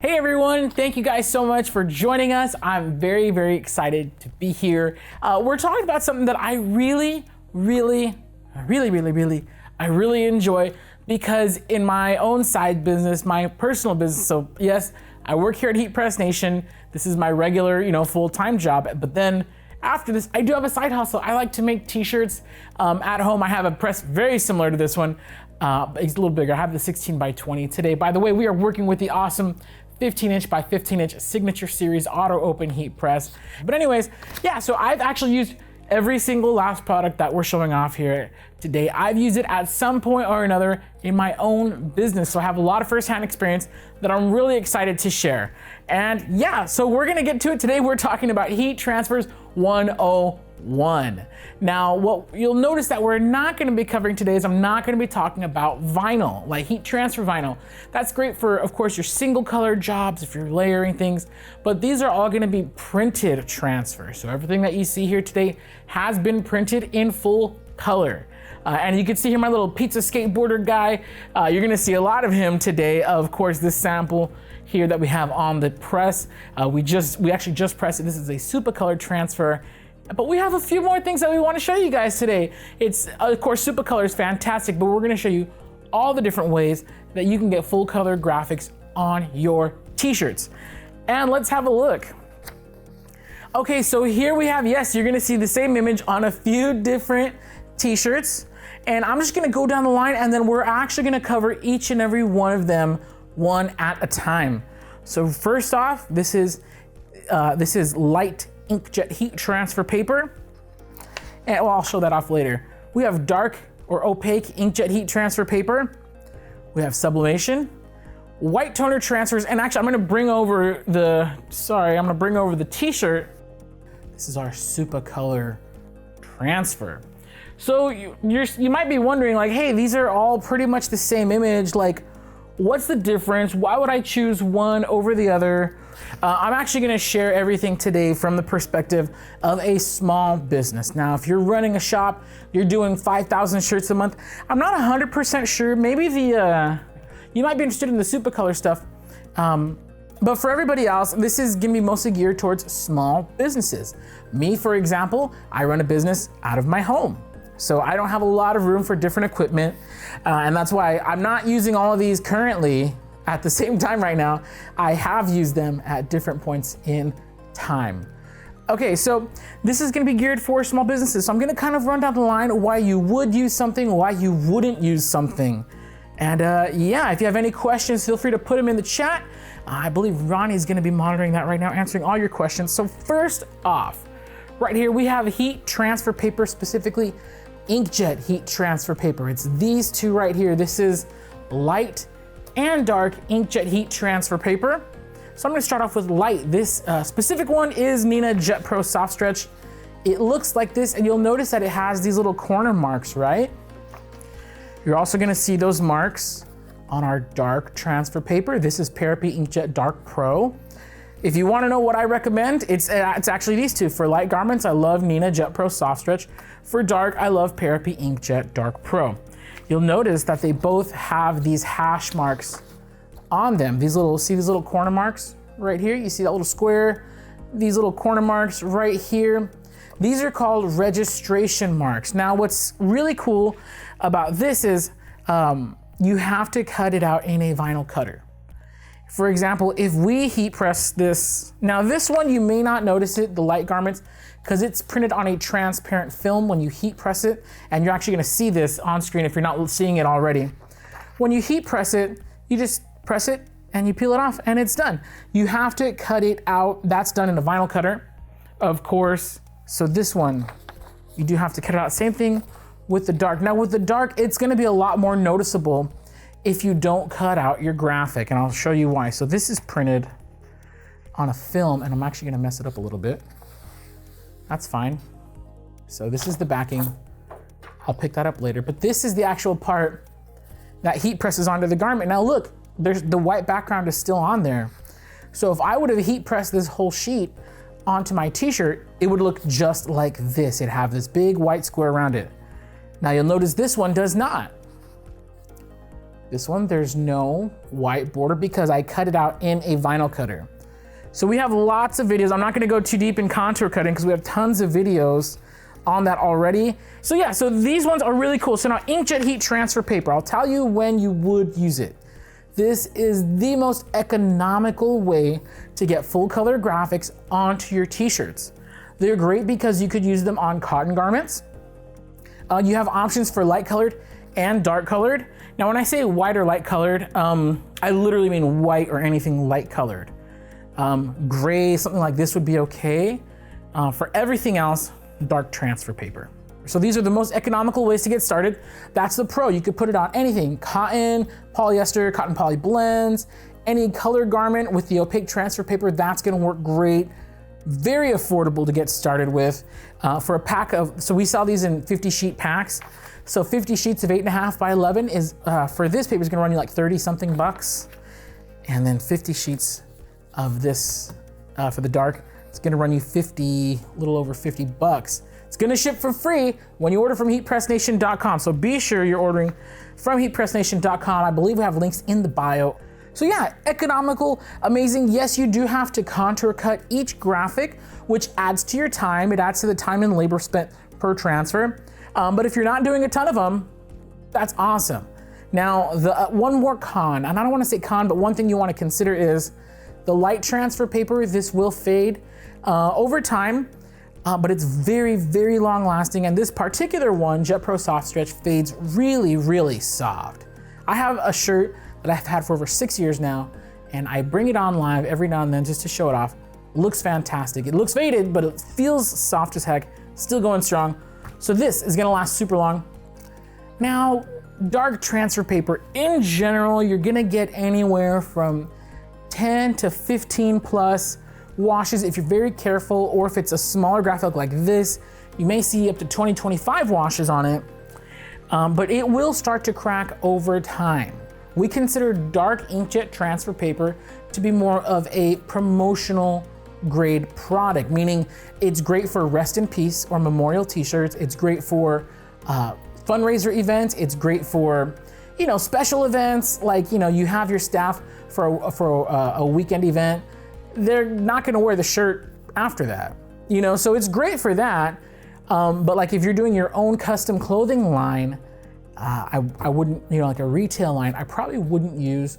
Hey everyone, thank you guys so much for joining us. I'm very, very excited to be here. We're talking about something that I really enjoy because in my own side business, my personal business, so yes, I work here at Heat Press Nation. This is my regular, full-time job, but then after this, I do have a side hustle. I like to make t-shirts at home. I have a press very similar to this one. It's a little bigger. I have the 16 by 20 today. By the way, we are working with the awesome 15-inch by 15-inch Signature Series auto open heat press. But anyways, yeah, so I've actually used every single last product that we're showing off here today. I've used it at some point or another in my own business. So I have a lot of firsthand experience that I'm really excited to share. And yeah, so we're gonna get to it today. We're talking about Heat Transfers 101. Now, what you'll notice that we're not gonna be covering today is I'm not gonna be talking about vinyl, like heat transfer vinyl. That's great for, of course, your single color jobs, if you're layering things, but these are all gonna be printed transfers. So everything that you see here today has been printed in full color. And you can see here my little pizza skateboarder guy. You're gonna see a lot of him today. Of course, this sample here that we have on the press, we actually just pressed it. This is a Supacolor transfer. But we have a few more things that we want to show you guys today. It's, of course, Supacolor is fantastic, but we're going to show you all the different ways that you can get full color graphics on your t-shirts. And let's have a look. Okay, so here we have, yes, you're going to see the same image on a few different t-shirts. And I'm just going to go down the line, and then we're actually going to cover each and every one of them one at a time. So first off, this is light Inkjet heat transfer paper. And well, I'll show that off later. We have dark or opaque Inkjet heat transfer paper. We have sublimation, white toner transfers, and actually I'm gonna bring over the t-shirt. This is our Supacolor transfer. So you might be wondering, like, hey, these are all pretty much the same image. Like, what's the difference? Why would I choose one over the other? I'm actually gonna share everything today from the perspective of a small business. Now, if you're running a shop, you're doing 5,000 shirts a month, I'm not 100% sure. Maybe you might be interested in the Supacolor stuff. But for everybody else, this is gonna be mostly geared towards small businesses. Me, for example, I run a business out of my home. So I don't have a lot of room for different equipment. And that's why I'm not using all of these currently at the same time right now. I have used them at different points in time. Okay, so this is gonna be geared for small businesses. So I'm gonna kind of run down the line why you would use something, why you wouldn't use something. And yeah, if you have any questions, feel free to put them in the chat. I believe Ronnie's gonna be monitoring that right now, answering all your questions. So first off, right here, we have heat transfer paper, specifically Inkjet heat transfer paper. It's these two right here. This is light and dark Inkjet heat transfer paper. So I'm gonna start off with light. This specific one is Nina Jet Pro Soft Stretch. It looks like this, and you'll notice that it has these little corner marks, right? You're also gonna see those marks on our dark transfer paper. This is Parapi Inkjet Dark Pro. If you wanna know what I recommend, it's actually these two. For light garments, I love Nina Jet Pro Soft Stretch. For dark, I love Parapi Inkjet Dark Pro. You'll notice that they both have these hash marks on them. See these little corner marks right here? You see that little square? These little corner marks right here. These are called registration marks. Now, what's really cool about this is you have to cut it out in a vinyl cutter. For example, if we heat press this, now this one you may not notice it, the light garments, because it's printed on a transparent film when you heat press it, and you're actually gonna see this on screen if you're not seeing it already. When you heat press it, you just press it and you peel it off and it's done. You have to cut it out. That's done in a vinyl cutter, of course. So this one, you do have to cut it out. Same thing with the dark. Now with the dark, it's gonna be a lot more noticeable if you don't cut out your graphic, and I'll show you why. So this is printed on a film, and I'm actually gonna mess it up a little bit. That's fine. So this is the backing. I'll pick that up later, but this is the actual part that heat presses onto the garment. Now look, the white background is still on there. So if I would have heat pressed this whole sheet onto my t-shirt, it would look just like this. It'd have this big white square around it. Now you'll notice this one does not. This one, there's no white border because I cut it out in a vinyl cutter. So we have lots of videos. I'm not gonna go too deep in contour cutting because we have tons of videos on that already. So yeah, so these ones are really cool. So now inkjet heat transfer paper, I'll tell you when you would use it. This is the most economical way to get full color graphics onto your t-shirts. They're great because you could use them on cotton garments. You have options for light colored and dark colored. Now when I say white or light colored, I literally mean white or anything light colored. Gray, something like this would be okay. For everything else, dark transfer paper. So these are the most economical ways to get started. That's the pro. You could put it on anything, cotton, polyester, cotton poly blends, any color garment with the opaque transfer paper, that's gonna work great. Very affordable to get started with. For a pack of, so we sell these in 50 sheet packs. So 50 sheets of 8.5 by 11 is, for this paper is gonna run you like 30 something bucks. And then 50 sheets of this, for the dark, it's gonna run you a little over 50 bucks. It's gonna ship for free when you order from heatpressnation.com. So be sure you're ordering from heatpressnation.com. I believe we have links in the bio. So yeah, economical, amazing. Yes, you do have to contour cut each graphic, which adds to your time. It adds to the time and labor spent per transfer. But if you're not doing a ton of them, that's awesome. Now, the one more con, and I don't wanna say con, but one thing you wanna consider is the light transfer paper. This will fade over time, but it's very, very long lasting. And this particular one, Jet Pro Soft Stretch, fades really, really soft. I have a shirt that I've had for over 6 years now, and I bring it on live every now and then just to show it off. It looks fantastic. It looks faded, but it feels soft as heck, still going strong. So this is gonna last super long. Now, dark transfer paper, in general, you're gonna get anywhere from 10 to 15 plus washes if you're very careful, or if it's a smaller graphic like this, you may see up to 20, 25 washes on it, but it will start to crack over time. We consider dark inkjet transfer paper to be more of a promotional grade product, meaning it's great for rest in peace or memorial t-shirts. It's great for fundraiser events. It's great for, special events, like, you have your staff for a weekend event. They're not gonna wear the shirt after that, so it's great for that. But like if you're doing your own custom clothing line, I wouldn't, like a retail line, I probably wouldn't use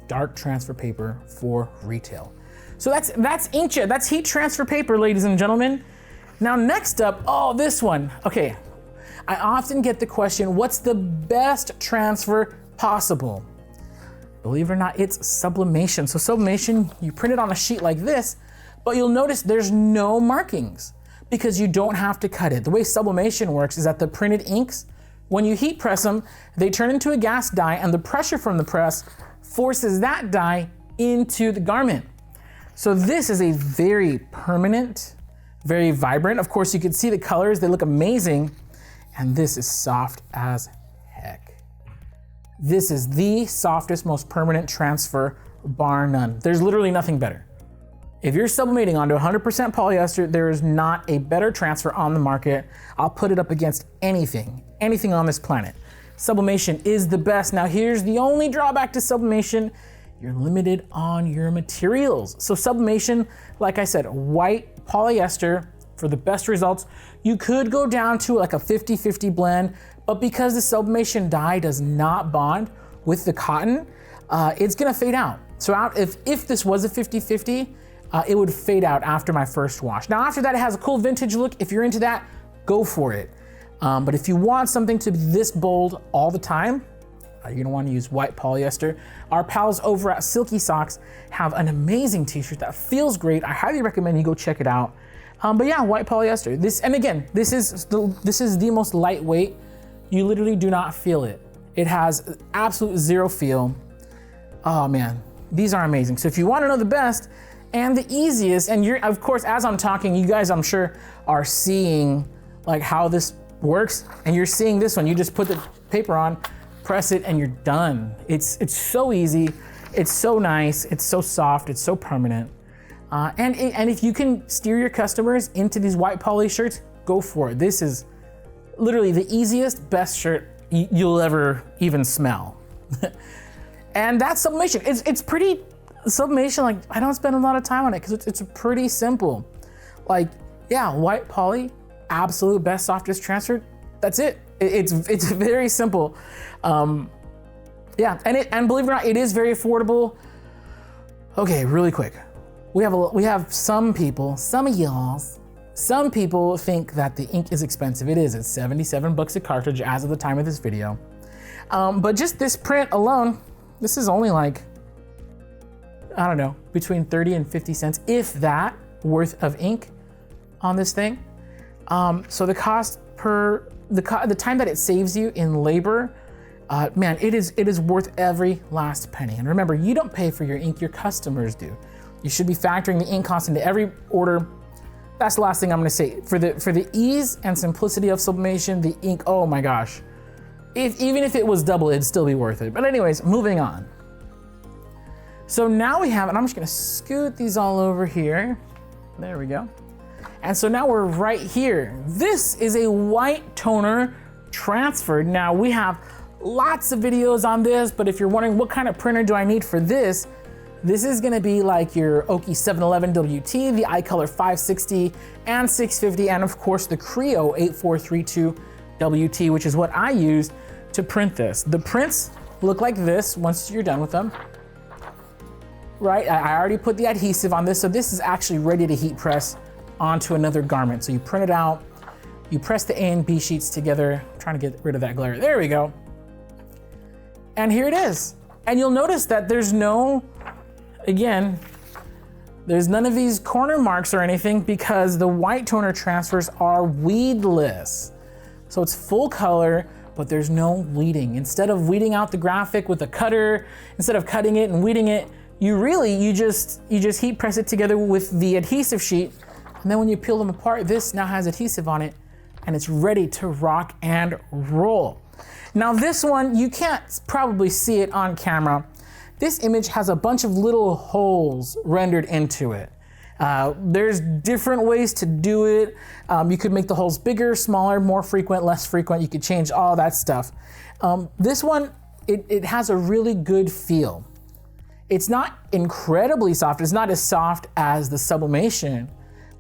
dark transfer paper for retail. So that's inkjet, that's heat transfer paper, ladies and gentlemen. Now next up, this one. Okay, I often get the question, what's the best transfer possible? Believe it or not, it's sublimation. So sublimation, you print it on a sheet like this, but you'll notice there's no markings because you don't have to cut it. The way sublimation works is that the printed inks, when you heat press them, they turn into a gas dye, and the pressure from the press forces that dye into the garment. So this is a very permanent, very vibrant. Of course, you can see the colors, they look amazing. And this is soft as heck. This is the softest, most permanent transfer, bar none. There's literally nothing better. If you're sublimating onto 100% polyester, there is not a better transfer on the market. I'll put it up against anything on this planet. Sublimation is the best. Now here's the only drawback to sublimation. You're limited on your materials. So sublimation, like I said, white polyester for the best results. You could go down to like a 50-50 blend, but because the sublimation dye does not bond with the cotton, it's gonna fade out. So if this was a 50-50, it would fade out after my first wash. Now after that, it has a cool vintage look. If you're into that, go for it. But if you want something to be this bold all the time, you're gonna wanna use white polyester. Our pals over at Silky Socks have an amazing t-shirt that feels great. I highly recommend you go check it out. But yeah, white polyester. This is the most lightweight. You literally do not feel it. It has absolute zero feel. Oh man, these are amazing. So if you wanna know the best and the easiest, and you're, of course, as I'm talking, you guys, I'm sure, are seeing like how this works, and you're seeing this one. You just put the paper on, press it, and you're done. It's so easy, it's so nice, it's so soft, it's so permanent. And if you can steer your customers into these white poly shirts, go for it. This is literally the easiest, best shirt you'll ever even smell. And that's sublimation. It's pretty, sublimation, like I don't spend a lot of time on it because it's pretty simple. Like, yeah, white poly, absolute best softest transfer. That's it. It's very simple. Yeah, and believe it or not, it is very affordable. Okay, really quick. We have some people think that the ink is expensive. It is. It's 77 bucks a cartridge as of the time of this video. But just this print alone, this is only like, I don't know, between 30 and 50 cents, if that, worth of ink on this thing. So the cost per, the time that it saves you in labor, man, it is worth every last penny. And remember, you don't pay for your ink, your customers do. You should be factoring the ink cost into every order. That's the last thing I'm gonna say. For the ease and simplicity of sublimation, the ink, oh my gosh. Even if it was double, it'd still be worth it. But anyways, moving on. So now we have, and I'm just gonna scoot these all over here. There we go. And so now we're right here. This is a white toner transfer. Now we have lots of videos on this, but if you're wondering what kind of printer do I need for this, this is gonna be like your Oki 711 WT, the iColor 560 and 650, and of course the Creo 8432 WT, which is what I use to print this. The prints look like this once you're done with them. Right, I already put the adhesive on this, so this is actually ready to heat press onto another garment. So you print it out, you press the A and B sheets together. I'm trying to get rid of that glare. There we go. And here it is. And you'll notice that there's no, again, there's none of these corner marks or anything because the white toner transfers are weedless. So it's full color, but there's no weeding. Instead of weeding out the graphic with a cutter, instead of cutting it and weeding it, you just heat press it together with the adhesive sheet. And then when you peel them apart, this now has adhesive on it and it's ready to rock and roll. Now this one, you can't probably see it on camera. This image has a bunch of little holes rendered into it. There's different ways to do it. You could make the holes bigger, smaller, more frequent, less frequent. You could change all that stuff. This one, it has a really good feel. It's not incredibly soft. It's not as soft as the sublimation,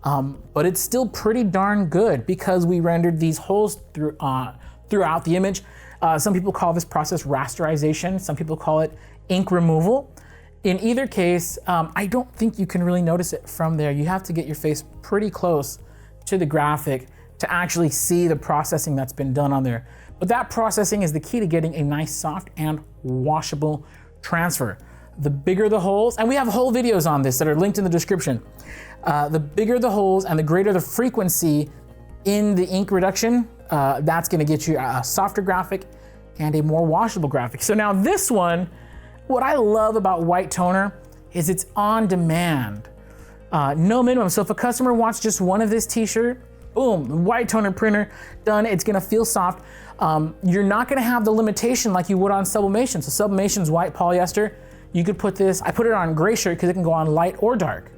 but it's still pretty darn good because we rendered these holes throughout the image. Some people call this process rasterization. Some people call it ink removal. In either case, I don't think you can really notice it from there. You have to get your face pretty close to the graphic to actually see the processing that's been done on there. But that processing is the key to getting a nice, soft, and washable transfer. The bigger the holes, and we have whole videos on this that are linked in the description. The bigger the holes and the greater the frequency in the ink reduction, that's gonna get you a softer graphic and a more washable graphic. So now this one, what I love about white toner is it's on demand. No minimum, so if a customer wants just one of this t-shirt, boom, white toner printer, done, it's gonna feel soft. You're not gonna have the limitation like you would on sublimation. So sublimation's white polyester. You could put this, I put it on gray shirt because it can go on light or dark.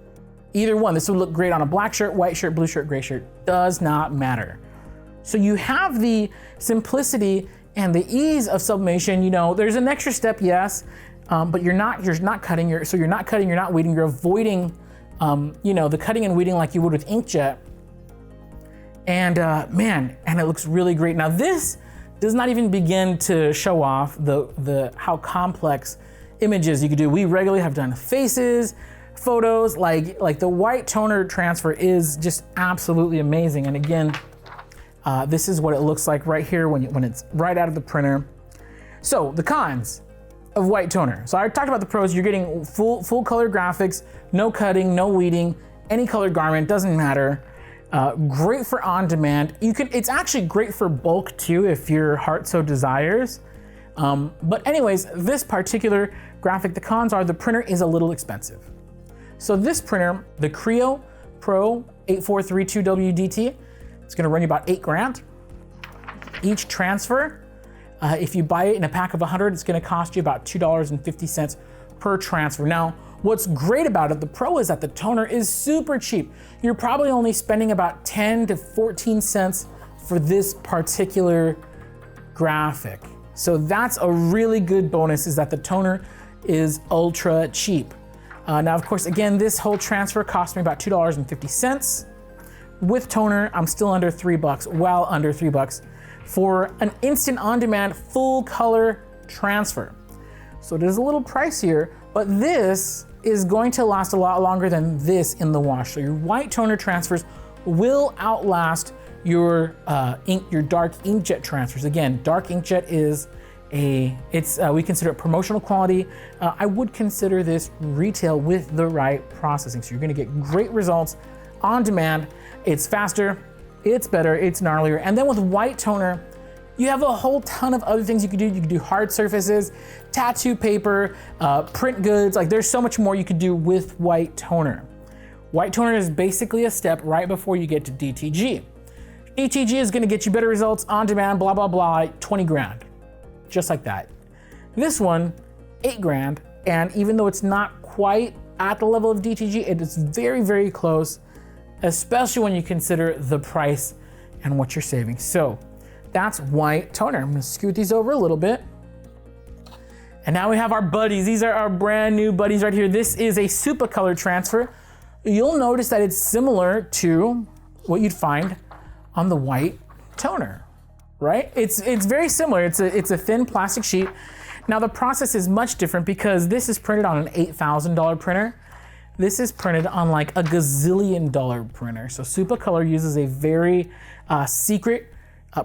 Either one, this would look great on a black shirt, white shirt, blue shirt, gray shirt, does not matter. So you have the simplicity and the ease of sublimation. You know, there's an extra step, yes, but you're not cutting, you're not weeding, you're avoiding, you know, the cutting and weeding like you would with Inkjet. And man, and it looks really great. Now this does not even begin to show off how complex images you could do. We regularly have done faces, photos, like the white toner transfer is just absolutely amazing. And again, this is what it looks like right here when it's right out of the printer. So the cons of white toner. So I talked about the pros. You're getting full color graphics, no cutting, no weeding, any color garment, doesn't matter. Great for on demand. It's actually great for bulk too if your heart so desires. But anyways, this particular graphic, the cons are the printer is a little expensive. So this printer, the Creo Pro 8432 WDT, it's gonna run you about 8 grand. Each transfer, if you buy it in a pack of 100, it's gonna cost you about $2.50 per transfer. Now, what's great about it, the Pro, is that the toner is super cheap. You're probably only spending about 10 to 14 cents for this particular graphic. So that's a really good bonus, is that the toner is ultra cheap. Now, of course, again, this whole transfer cost me about $2.50. With toner, I'm still under $3, well under $3 for an instant on-demand full color transfer. So it is a little pricier, but this is going to last a lot longer than this in the wash. So your white toner transfers will outlast your dark inkjet transfers. Again, dark inkjet is we consider it promotional quality. I would consider this retail with the right processing. So you're gonna get great results on demand. It's faster, it's better, it's gnarlier. And then with white toner, you have a whole ton of other things you could do. You could do hard surfaces, tattoo paper, print goods. Like, there's so much more you could do with white toner. White toner is basically a step right before you get to DTG. DTG is gonna get you better results on demand, blah, blah, blah, 20 grand, just like that. This one, 8 grand, and even though it's not quite at the level of DTG, it is very, very close, especially when you consider the price and what you're saving. So that's white toner. I'm gonna scoot these over a little bit. And now we have our buddies. These are our brand new buddies right here. This is a Supacolor transfer. You'll notice that it's similar to what you'd find on the white toner, right? It's very similar. It's a thin plastic sheet. Now the process is much different because this is printed on an $8,000 printer. This is printed on like a gazillion-dollar printer. So Supacolor uses a very secret,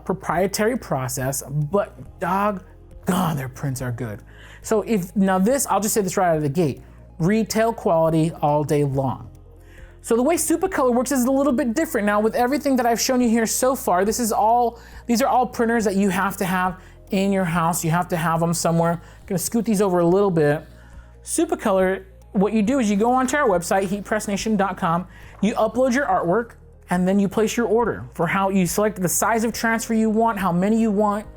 proprietary process, but doggone, their prints are good. So now this, I'll just say this right out of the gate, retail quality all day long. So the way Supacolor works is a little bit different. Now with everything that I've shown you here so far, these are all printers that you have to have in your house. You have to have them somewhere. I'm gonna scoot these over a little bit. Supacolor, what you do is you go onto our website, heatpressnation.com, you upload your artwork, and then you place your order for how you select the size of transfer you want, how many you want,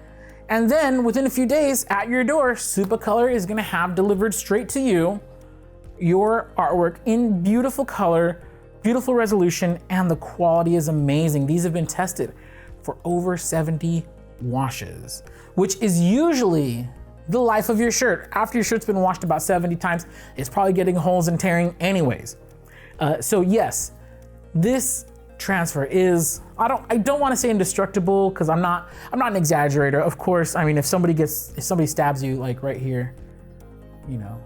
and then within a few days at your door, Supacolor is gonna have delivered straight to you your artwork in beautiful color, beautiful resolution, and the quality is amazing. These have been tested for over 70 washes, which is usually the life of your shirt. After your shirt's been washed about 70 times, it's probably getting holes and tearing anyways. So yes, this transfer is, I don't want to say indestructible because I'm not an exaggerator. Of course, I mean, if somebody stabs you like right here, you know,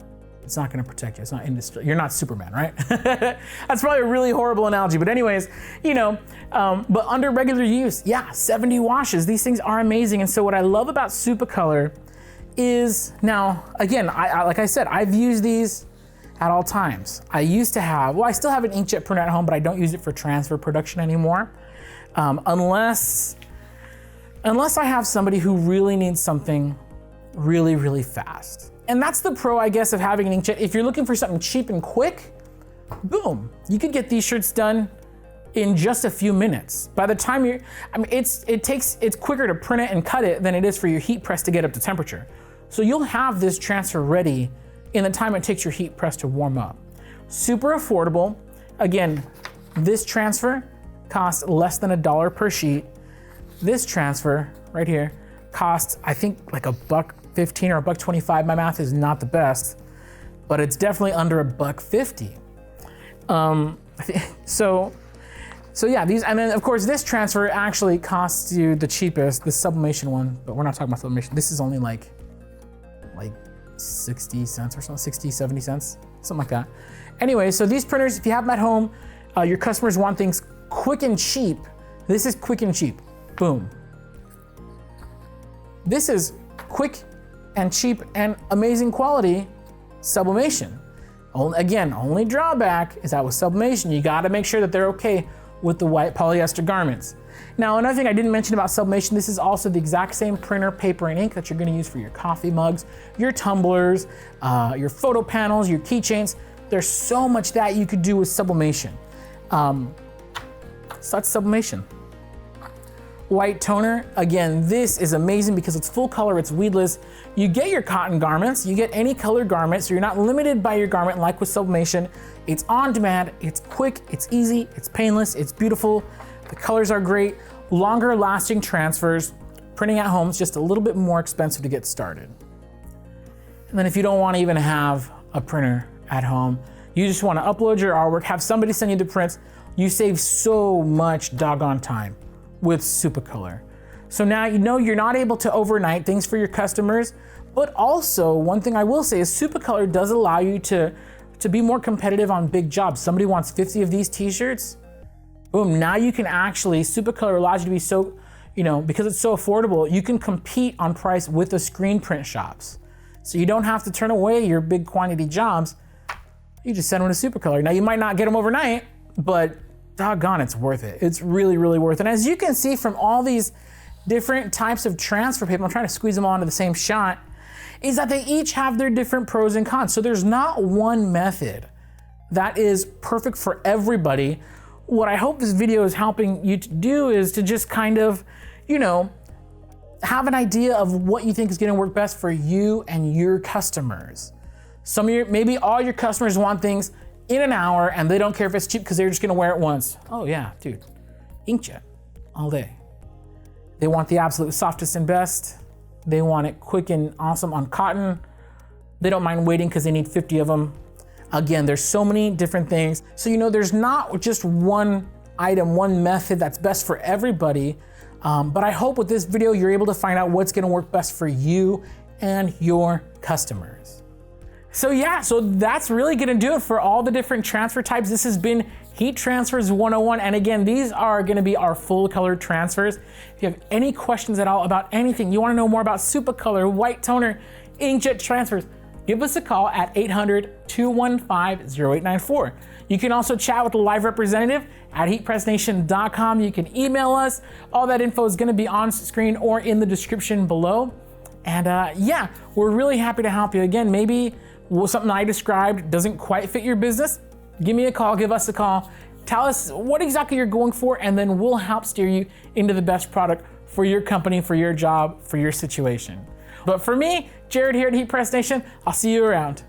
it's not going to protect you. It's not indestructible. You're not Superman, right? That's probably a really horrible analogy, but anyways, you know, but under regular use, yeah, 70 washes. These things are amazing. And so what I love about Supacolor is, now again, like I said, I've used these at all times. I used to have, well, I still have an inkjet printer at home, but I don't use it for transfer production anymore, unless I have somebody who really needs something really, really fast. And that's the pro, I guess, of having an inkjet. If you're looking for something cheap and quick, boom, you could get these shirts done in just a few minutes. By the time it's quicker to print it and cut it than it is for your heat press to get up to temperature. So you'll have this transfer ready in the time it takes your heat press to warm up. Super affordable. Again, this transfer costs less than $1 per sheet. This transfer right here costs, I think, like $1.15 or $1.25. My math is not the best, but it's definitely under $1.50. So yeah, these, and then of course this transfer actually costs you the cheapest, the sublimation one, but we're not talking about sublimation. This is only like 60 cents or something, 60, 70 cents, something like that. Anyway, so these printers, if you have them at home, your customers want things quick and cheap. This is quick and cheap, boom. This is quick and cheap and amazing quality sublimation. Again, only drawback is that with sublimation, you gotta make sure that they're okay with the white polyester garments. Now, another thing I didn't mention about sublimation, this is also the exact same printer, paper, and ink that you're gonna use for your coffee mugs, your tumblers, your photo panels, your keychains. There's so much that you could do with sublimation. So that's sublimation. White toner, again, this is amazing because it's full color, it's weedless. You get your cotton garments, you get any colored garment, so you're not limited by your garment like with sublimation. It's on demand, it's quick, it's easy, it's painless, it's beautiful. The colors are great, longer lasting transfers, printing at home is just a little bit more expensive to get started. And then if you don't want to even have a printer at home, you just want to upload your artwork, have somebody send you the prints, you save so much doggone time with Supacolor. So now you know you're not able to overnight things for your customers, but also one thing I will say is Supacolor does allow you to be more competitive on big jobs. Somebody wants 50 of these t-shirts, boom, now you can actually, Supacolor allows you to be so, because it's so affordable, you can compete on price with the screen print shops. So you don't have to turn away your big quantity jobs. You just send them to Supacolor. Now you might not get them overnight, but doggone, it's worth it. It's really, really worth it. And as you can see from all these different types of transfer paper, I'm trying to squeeze them all into the same shot, is that they each have their different pros and cons. So there's not one method that is perfect for everybody. What I hope this video is helping you to do is to just kind of, have an idea of what you think is gonna work best for you and your customers. Maybe all your customers want things in an hour and they don't care if it's cheap because they're just gonna wear it once. Oh yeah, dude, Inkjet, all day. They want the absolute softest and best. They want it quick and awesome on cotton. They don't mind waiting because they need 50 of them. Again, there's so many different things. So there's not just one item, one method that's best for everybody. But I hope with this video, you're able to find out what's gonna work best for you and your customers. So yeah, so that's really gonna do it for all the different transfer types. This has been Heat Transfers 101. And again, these are gonna be our full color transfers. If you have any questions at all about anything, you wanna know more about Supacolor, white toner, inkjet transfers, give us a call at 800-215-0894. You can also chat with a live representative at heatpressnation.com. You can email us. All that info is gonna be on screen or in the description below. And yeah, we're really happy to help you. Again, maybe something I described doesn't quite fit your business. Give me a call, give us a call. Tell us what exactly you're going for, and then we'll help steer you into the best product for your company, for your job, for your situation. But for me, Jared here at Heat Press Nation, I'll see you around.